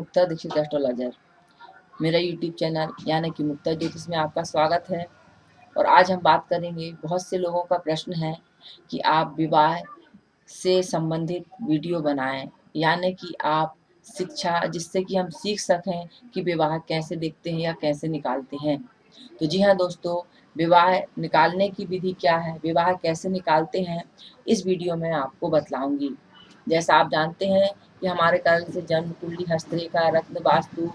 मुक्ता Dixit astrologer. मेरा YouTube channel यानी कि मुक्ता ज्योतिष में आपका स्वागत है। और आज हम बात करेंगे, बहुत से लोगों का प्रश्न है कि आप विवाह से संबंधित वीडियो बनाएं, यानी कि आप शिक्षा जिससे कि हम सीख सकें कि विवाह कैसे देखते हैं या कैसे निकालते हैं। तो जी हाँ दोस्तों, विवाह निकालने की विधि क्या है, विवाह कैसे निकालते हैं, इस वीडियो में आपको बतलाऊंगी। जैसा आप जानते हैं कि हमारे कारण से जन्म कुंडली, हस्तरेखा, रत्न वास्तु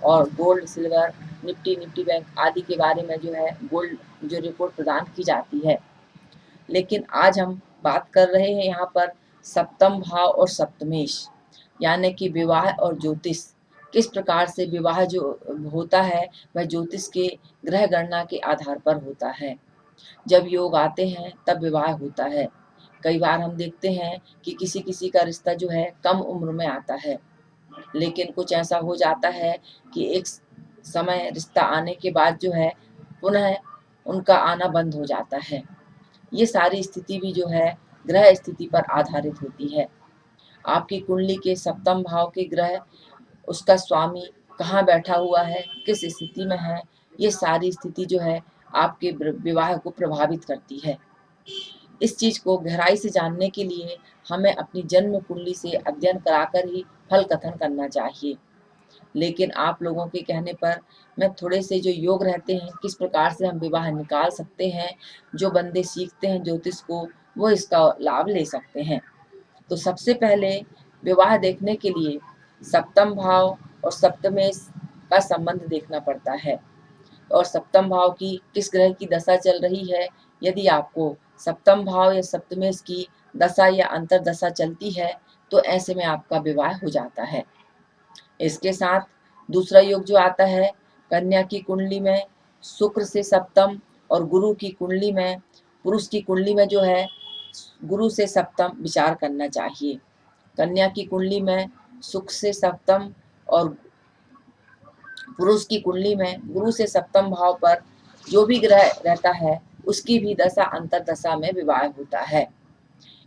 और गोल्ड सिल्वर, निफ्टी बैंक आदि के बारे में जो है गोल्ड जो रिपोर्ट प्रदान की जाती है। लेकिन आज हम बात कर रहे हैं यहाँ पर सप्तम भाव और सप्तमेश, यानी कि विवाह और ज्योतिष। किस प्रकार से विवाह जो होता है वह ज्योतिष के ग्रह गणना के आधार पर होता है। जब योग आते हैं तब विवाह होता है। कई बार हम देखते हैं कि किसी किसी का रिश्ता जो है कम उम्र में आता है, लेकिन कुछ ऐसा हो जाता है कि एक समय रिश्ता आने के बाद जो है पुनः उनका आना बंद हो जाता है। ये सारी स्थिति भी जो है ग्रह स्थिति पर आधारित होती है। आपकी कुंडली के सप्तम भाव के ग्रह, उसका स्वामी कहाँ बैठा हुआ है, किस स्थिति में है, ये सारी स्थिति जो है आपके विवाह को प्रभावित करती है। इस चीज को गहराई से जानने के लिए हमें अपनी जन्म कुंडली से अध्ययन कराकर ही फल कथन करना चाहिए। लेकिन आप लोगों के कहने पर मैं थोड़े से जो योग रहते हैं, किस प्रकार से हम विवाह निकाल सकते हैं, जो बंदे सीखते हैं ज्योतिष को वो इसका लाभ ले सकते हैं। तो सबसे पहले विवाह देखने के लिए सप्तम भाव और सप्तमेश का संबंध देखना पड़ता है, और सप्तम भाव की किस ग्रह की दशा चल रही है। यदि आपको सप्तम भाव या सप्तमेश की दशा या अंतर दशा चलती है तो ऐसे में आपका विवाह हो जाता है। इसके साथ दूसरा योग जो आता है, कन्या की कुंडली में शुक्र से सप्तम और गुरु की कुंडली में, पुरुष की कुंडली में जो है गुरु से सप्तम विचार करना चाहिए। कन्या की कुंडली में शुक्र से सप्तम और पुरुष की कुंडली में गुरु से सप्तम भाव पर जो भी ग्रह रहता है उसकी भी दशा अंतर दशा में विवाह होता है।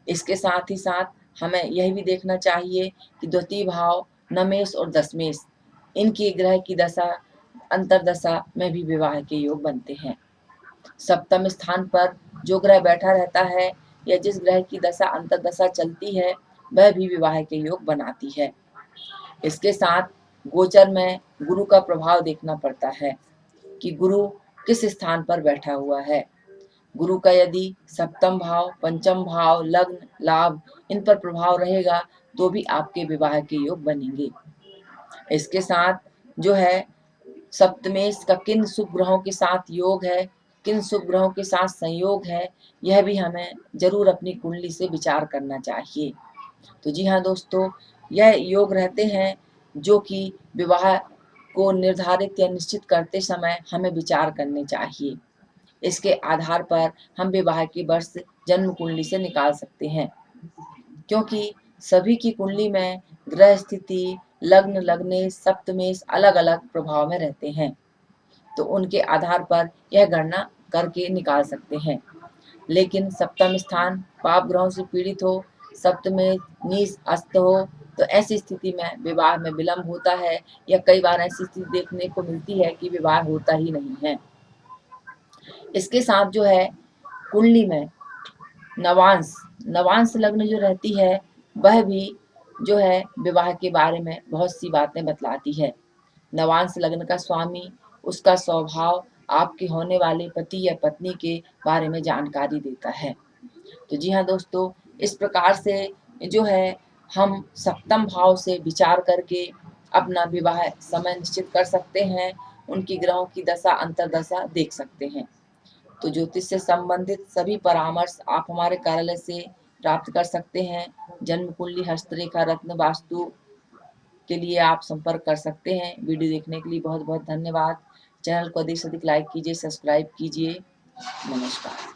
इसके साथ ही साथ हमें यह भी देखना चाहिए कि द्वितीय भाव नमेश और दशमेश, इनकी ग्रह की दशा अंतर दशा में भी विवाह के योग बनते हैं। सप्तम स्थान पर जो ग्रह बैठा रहता है या जिस ग्रह की दशा अंतर दशा चलती है वह भी विवाह के योग बनाती है। इसके साथ गोचर में गुरु का प्रभाव देखना पड़ता है कि गुरु किस स्थान पर बैठा हुआ है। गुरु का यदि सप्तम भाव, पंचम भाव, लग्न, लाभ इन पर प्रभाव रहेगा तो भी आपके विवाह के योग बनेंगे। इसके साथ जो है सप्तमेश का किन शुभ ग्रहों के साथ योग है, किन शुभ ग्रहों के साथ संयोग है, यह भी हमें जरूर अपनी कुंडली से विचार करना चाहिए। तो जी हाँ दोस्तों, यह योग रहते हैं जो कि विवाह को निर्धारित या निश्चित करते समय हमें विचार करने चाहिए। इसके आधार पर हम विवाह के वर्ष जन्म कुंडली से निकाल सकते हैं, क्योंकि सभी की कुंडली में ग्रह स्थिति, लग्न, लग्नेश, सप्तमेश अलग अलग प्रभाव में रहते हैं, तो उनके आधार पर यह गणना करके निकाल सकते हैं। लेकिन सप्तम स्थान पाप ग्रहों से पीड़ित हो, सप्तमेश नीच अस्त हो, तो ऐसी स्थिति में विवाह में विलंब होता है, या कई बार ऐसी स्थिति देखने को मिलती है कि विवाह होता ही नहीं है। इसके साथ जो है कुंडली में नवांश नवांश लग्न जो रहती है वह भी जो है विवाह के बारे में बहुत सी बातें बतलाती है। नवांश लग्न का स्वामी, उसका स्वभाव आपके होने वाले पति या पत्नी के बारे में जानकारी देता है। तो जी हाँ दोस्तों, इस प्रकार से जो है हम सप्तम भाव से विचार करके अपना विवाह समय निश्चित कर सकते हैं, उनकी ग्रहों की दशा अंतर दशा देख सकते हैं। तो ज्योतिष से संबंधित सभी परामर्श आप हमारे कार्यालय से प्राप्त कर सकते हैं। जन्म कुंडली, हस्तरेखा, रत्न वास्तु के लिए आप संपर्क कर सकते हैं। वीडियो देखने के लिए बहुत बहुत धन्यवाद। चैनल को अधिक से अधिक लाइक कीजिए, सब्सक्राइब कीजिए। नमस्कार।